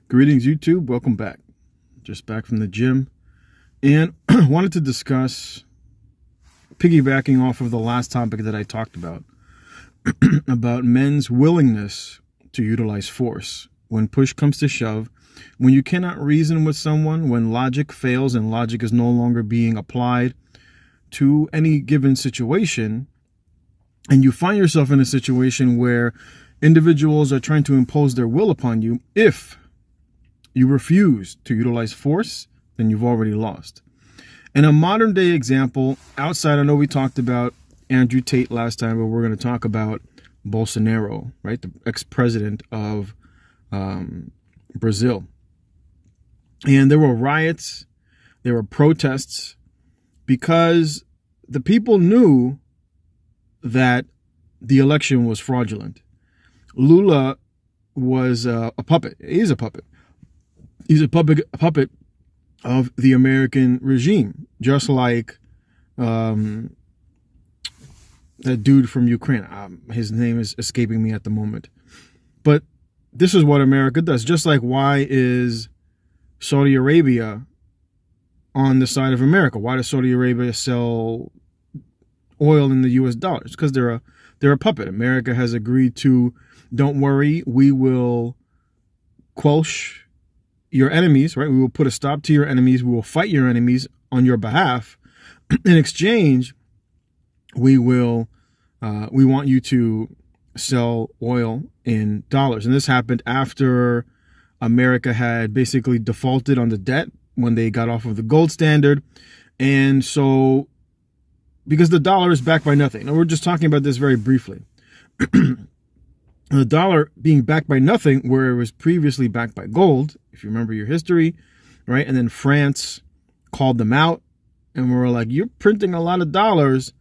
Greetings, YouTube. Welcome back. Just back from the gym. And wanted to discuss, piggybacking off of the last topic that I talked about men's willingness to utilize force. When push comes to shove, when you cannot reason with someone, when logic fails and logic is no longer being applied to any given situation, and you find yourself in a situation where individuals are trying to impose their will upon you, if you refuse to utilize force, then you've already lost. And a modern day example outside, I know we talked about Andrew Tate last time, but we're going to talk about Bolsonaro, right? The ex-president of Brazil. And there were riots, there were protests, because the people knew that the election was fraudulent. Lula was a puppet. He's a puppet. He's a puppet of the American regime, just like that dude from Ukraine. His name is escaping me at the moment. But this is what America does. Just like, why is Saudi Arabia on the side of America? Why does Saudi Arabia sell oil in the US dollars? Because they're a puppet. America has agreed to, don't worry, we will quench your enemies, right? We will put a stop to your enemies. We will fight your enemies on your behalf. In exchange, we want you to sell oil in dollars. And this happened after America had basically defaulted on the debt when they got off of the gold standard. And so, because the dollar is backed by nothing. And we're just talking about this very briefly. The dollar being backed by nothing, where it was previously backed by gold, if you remember your history, right? And then France called them out and we were like, you're printing a lot of dollars.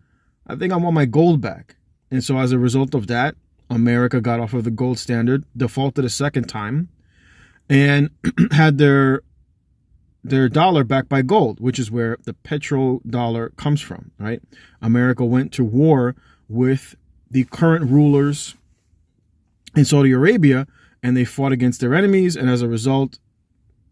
I think I want my gold back. And so as a result of that, America got off of the gold standard, defaulted a second time, and had their dollar backed by gold, which is where the petrodollar comes from, right? America went to war with the current rulers in Saudi Arabia, and they fought against their enemies, and as a result,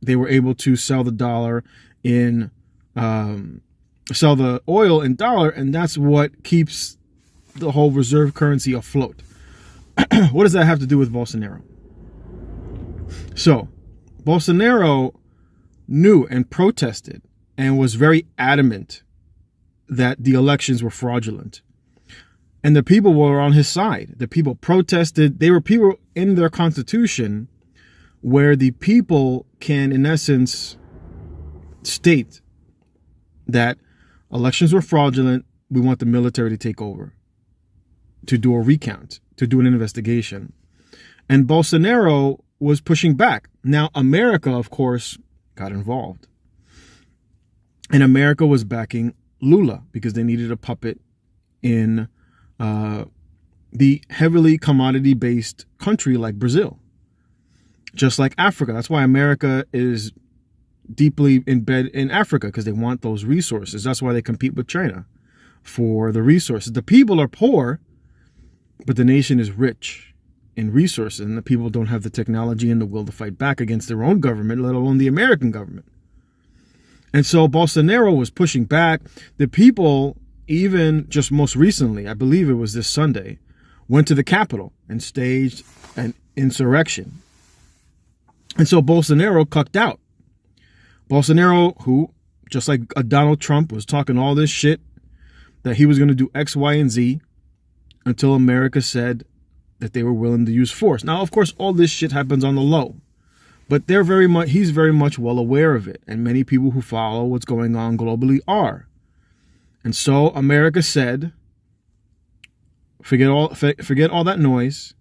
they were able to sell the dollar in, sell the oil in dollar, and that's what keeps the whole reserve currency afloat. What does that have to do with Bolsonaro? So, Bolsonaro knew and protested and was very adamant that the elections were fraudulent. And the people were on his side. The people protested. They were people in their constitution where the people can, in essence, state that elections were fraudulent. We want the military to take over, to do a recount, to do an investigation. And Bolsonaro was pushing back. Now, America, of course, got involved. And America was backing Lula because they needed a puppet in the heavily commodity-based country like Brazil, just like Africa. That's why America is deeply in bed in Africa, because they want those resources. That's why they compete with China for the resources. The people are poor, but the nation is rich in resources, and the people don't have the technology and the will to fight back against their own government, let alone the American government. And so Bolsonaro was pushing back. The people, even just most recently, I believe it was this Sunday, went to the Capitol and staged an insurrection. And so Bolsonaro cucked out. Bolsonaro, who, just like Donald Trump, was talking all this shit that he was going to do X, Y, and Z until America said that they were willing to use force. Now, of course, all this shit happens on the low, but he's very much well aware of it. And many people who follow what's going on globally are. And so America said, forget all that noise.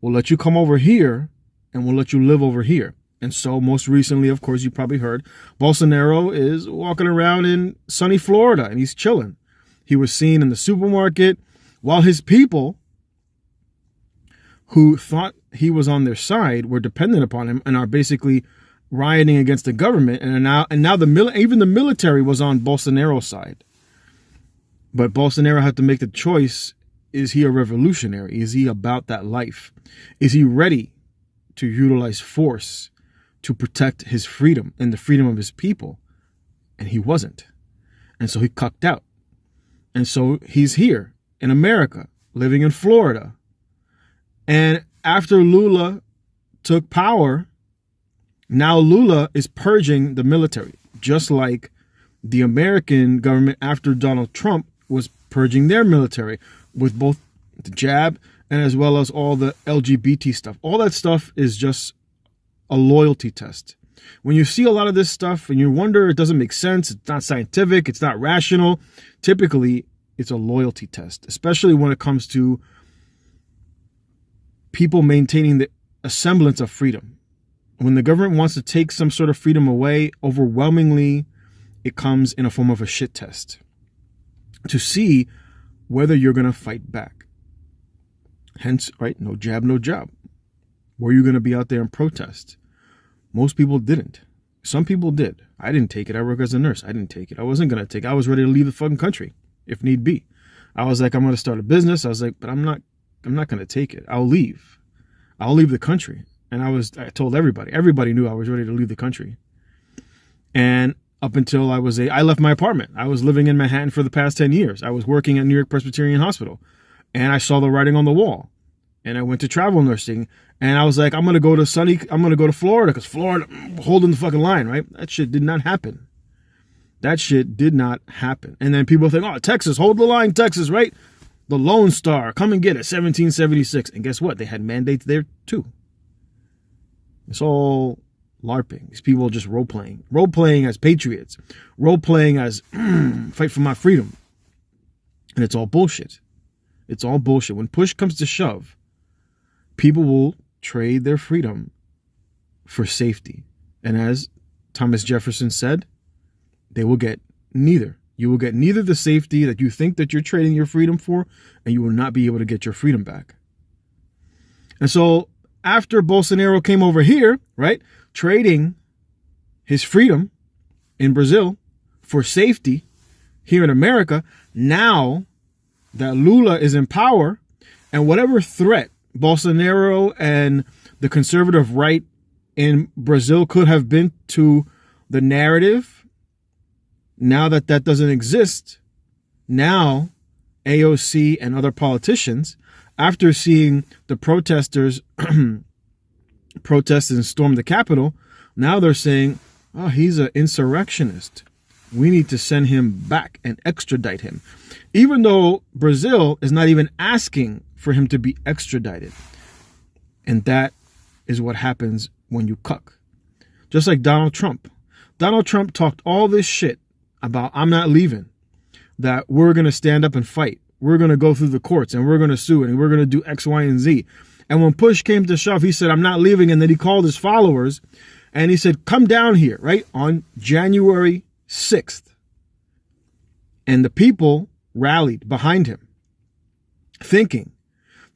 We'll let you come over here and we'll let you live over here. And so most recently, of course, you probably heard, Bolsonaro is walking around in sunny Florida and he's chilling. He was seen in the supermarket while his people, who thought he was on their side, were dependent upon him and are basically rioting against the government. And now even the military was on Bolsonaro's side. But Bolsonaro had to make the choice. Is he a revolutionary? Is he about that life? Is he ready to utilize force to protect his freedom and the freedom of his people. And he wasn't. And so he cucked out. And so he's here in America, living in Florida. And after Lula took power, now Lula is purging the military, just like the American government after Donald Trump was purging their military with both the jab and as well as all the LGBT stuff. All that stuff is just a loyalty test. When you see a lot of this stuff and you wonder, it doesn't make sense, it's not scientific, it's not rational, typically it's a loyalty test, especially when it comes to people maintaining a semblance of freedom. When the government wants to take some sort of freedom away, overwhelmingly, it comes in a form of a shit test to see whether you're going to fight back. Hence, right, no jab, no job. Were you going to be out there and protest? Most people didn't. Some people did. I didn't take it. I work as a nurse. I didn't take it. I wasn't going to take it. I was ready to leave the fucking country if need be. I was like, I'm going to start a business. I was like, but I'm not going to take it. I'll leave. I'll leave the country. And I told everybody. Everybody knew I was ready to leave the country. And up until I left my apartment. I was living in Manhattan for the past 10 years. I was working at New York Presbyterian Hospital. And I saw the writing on the wall. And I went to travel nursing. And I was like, I'm going to go to Florida because Florida holding the fucking line, right? That shit did not happen. That shit did not happen. And then people think, oh, Texas, hold the line, Texas, right? The Lone Star, come and get it, 1776. And guess what? They had mandates there too. It's all LARPing. These people are just role-playing as patriots, role-playing as fight for my freedom. And it's all bullshit. It's all bullshit. When push comes to shove, people will trade their freedom for safety. And as Thomas Jefferson said, they will get neither. You will get neither the safety that you think that you're trading your freedom for, and you will not be able to get your freedom back. And so after Bolsonaro came over here, right, trading his freedom in Brazil for safety here in America, now that Lula is in power, and whatever threat Bolsonaro and the conservative right in Brazil could have been to the narrative, now that that doesn't exist, now AOC and other politicians, after seeing the protesters protest and storm the Capitol, now they're saying, oh, he's an insurrectionist. We need to send him back and extradite him. Even though Brazil is not even asking for him to be extradited. And that is what happens when you cuck. Just like Donald Trump. Donald Trump talked all this shit about, I'm not leaving, that we're going to stand up and fight. We're going to go through the courts and we're going to sue and we're going to do X, Y, and Z. And when push came to shove, he said, I'm not leaving. And then he called his followers and he said, come down here, right, on January 6th. And the people rallied behind him, thinking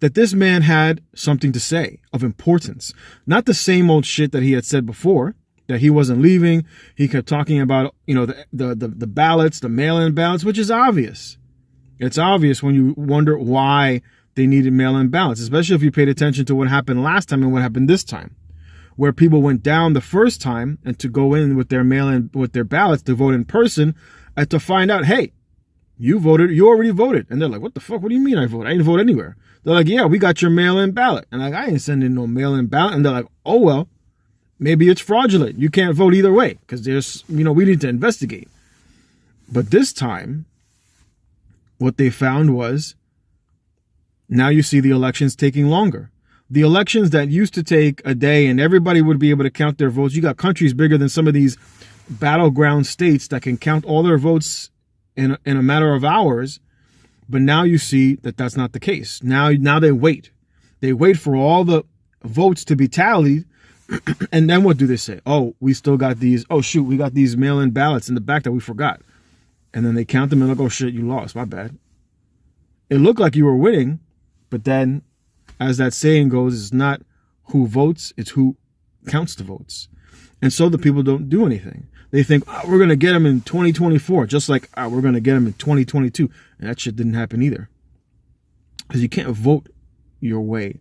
that this man had something to say of importance. Not the same old shit that he had said before, that he wasn't leaving. He kept talking about, the ballots, the mail-in ballots, which is obvious. It's obvious when you wonder why they needed mail-in ballots, especially if you paid attention to what happened last time and what happened this time, where people went down the first time and to go in with their mail-in, with their ballots to vote in person, and to find out, hey, you already voted. And they're like, what the fuck? What do you mean I voted? I didn't vote anywhere. They're like, yeah, we got your mail-in ballot. And like, I ain't sending no mail-in ballot. And they're like, oh, well, maybe it's fraudulent. You can't vote either way because there's, we need to investigate. But this time, what they found was, now you see the elections taking longer. The elections that used to take a day and everybody would be able to count their votes. You got countries bigger than some of these battleground states that can count all their votes in a matter of hours. But now you see that that's not the case. Now they wait. They wait for all the votes to be tallied. And then what do they say? Oh, we still got these. Oh, shoot, we got these mail-in ballots in the back that we forgot. And then they count them and look, oh, shit, you lost. My bad. It looked like you were winning. But then, as that saying goes, it's not who votes, it's who counts the votes. And so the people don't do anything. They think, oh, we're going to get them in 2024, just like we're going to get them in 2022. And that shit didn't happen either. Because you can't vote your way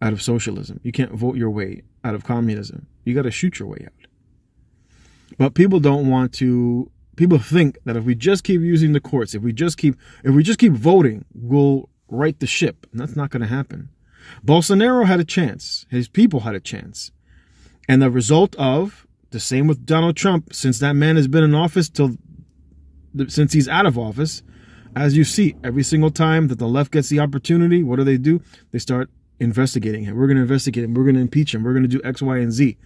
out of socialism. You can't vote your way out of communism. You got to shoot your way out. But people don't want to. People think that if we just keep using the courts, if we just keep voting, we'll right the ship. And that's not going to happen. Bolsonaro had a chance. His people had a chance. And the result of the same with Donald Trump, since that man has been in office since he's out of office, as you see, every single time that the left gets the opportunity, what do? They start investigating him. We're going to investigate him. We're going to impeach him. We're going to do X, Y, and Z.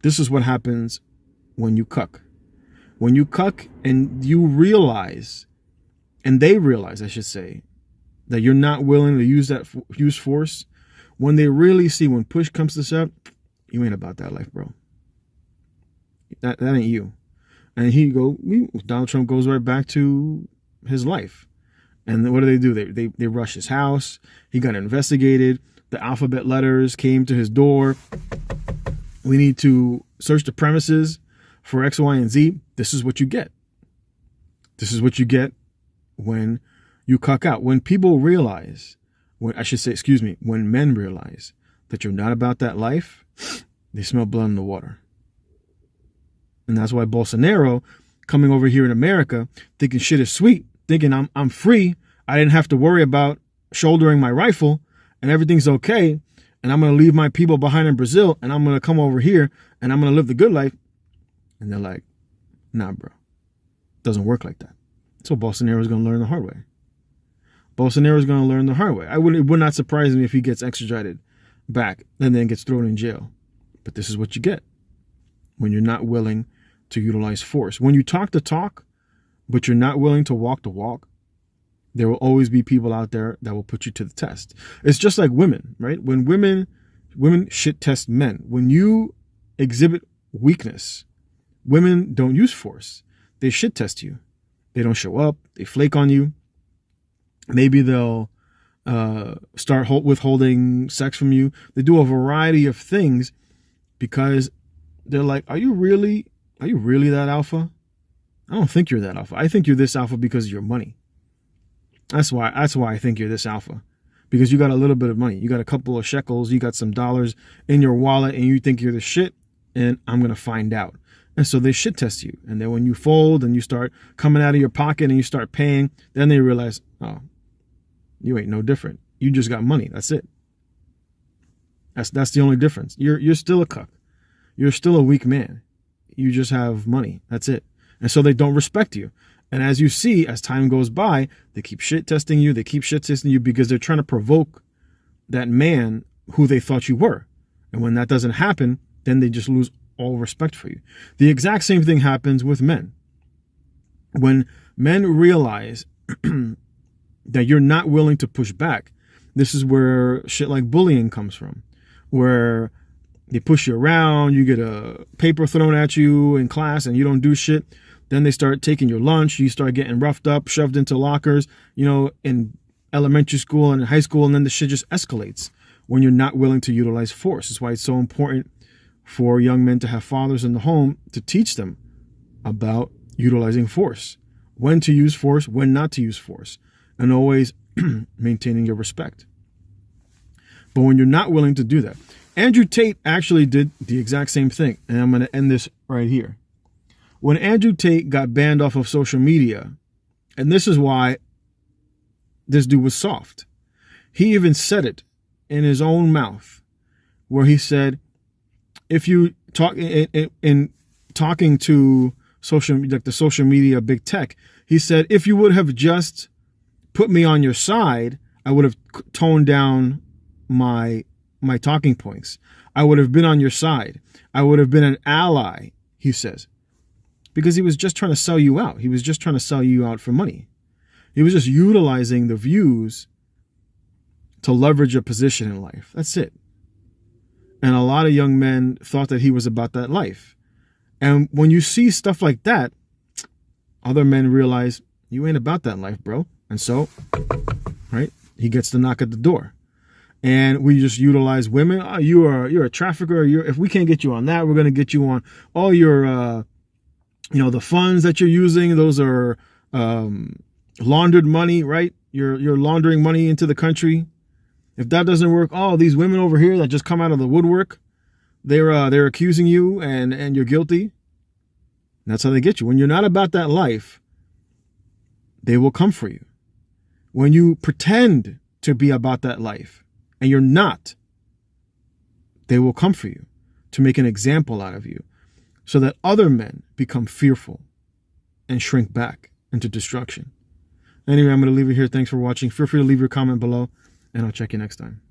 This is what happens when you cuck. When you cuck and you realize, and they realize, I should say, that you're not willing to use force, when they really see when push comes to shove, you ain't about that life, bro. That ain't you. And Donald Trump goes right back to his life. And what do? They rush his house. He got investigated. The alphabet letters came to his door. We need to search the premises for X, Y, and Z. This is what you get. This is what you get when you cuck out. When people realize, when men realize that you're not about that life, they smell blood in the water. And that's why Bolsonaro coming over here in America, thinking shit is sweet, thinking I'm free. I didn't have to worry about shouldering my rifle and everything's okay. And I'm going to leave my people behind in Brazil and I'm going to come over here and I'm going to live the good life. And they're like, nah, bro, it doesn't work like that. So Bolsonaro is going to learn the hard way. Bolsonaro is going to learn the hard way. It would not surprise me if he gets extradited back and then gets thrown in jail. But this is what you get when you're not willing to utilize force. When you talk the talk, but you're not willing to walk the walk, there will always be people out there that will put you to the test. It's just like women, right? When women shit test men. When you exhibit weakness, women don't use force. They shit test you. They don't show up. They flake on you. Maybe they'll start withholding sex from you. They do a variety of things because they're like, are you really that alpha? I don't think you're that alpha. I think you're this alpha because of your money. That's why I think you're this alpha. Because you got a little bit of money. You got a couple of shekels. You got some dollars in your wallet and you think you're the shit and I'm going to find out. And so they shit test you. And then when you fold and you start coming out of your pocket and you start paying, then they realize, oh, you ain't no different. You just got money. That's it. That's the only difference. You're still a cuck. You're still a weak man. You just have money. That's it. And so they don't respect you. And as you see, as time goes by, they keep shit testing you. They keep shit testing you because they're trying to provoke that man who they thought you were. And when that doesn't happen, then they just lose all respect for you. The exact same thing happens with men. When men realize that you're not willing to push back, this is where shit like bullying comes from, where they push you around, you get a paper thrown at you in class and you don't do shit. Then they start taking your lunch, you start getting roughed up, shoved into lockers, in elementary school and in high school, and then the shit just escalates when you're not willing to utilize force. That's why it's so important for young men to have fathers in the home to teach them about utilizing force, when to use force, when not to use force, and always maintaining your respect. But when you're not willing to do that, Andrew Tate actually did the exact same thing. And I'm going to end this right here. When Andrew Tate got banned off of social media, and this is why this dude was soft. He even said it in his own mouth, where he said, if you talk in talking to the social media big tech, he said, if you would have just put me on your side, I would have toned down my talking points. I would have been on your side. I would have been an ally, he says, because he was just trying to sell you out. He was just trying to sell you out for money. He was just utilizing the views to leverage a position in life. That's it. And a lot of young men thought that he was about that life. And when you see stuff like that, other men realize you ain't about that life, bro. And so, right, he gets the knock at the door. And we just utilize women. Oh, you're a trafficker. If we can't get you on that, we're going to get you on all your, the funds that you're using. Those are laundered money, right? You're laundering money into the country. If that doesn't work, oh, these women over here that just come out of the woodwork, they're accusing you and you're guilty. That's how they get you. When you're not about that life, they will come for you. When you pretend to be about that life and you're not, they will come for you to make an example out of you so that other men become fearful and shrink back into destruction. Anyway, I'm going to leave it here. Thanks for watching. Feel free to leave your comment below, and I'll check you next time.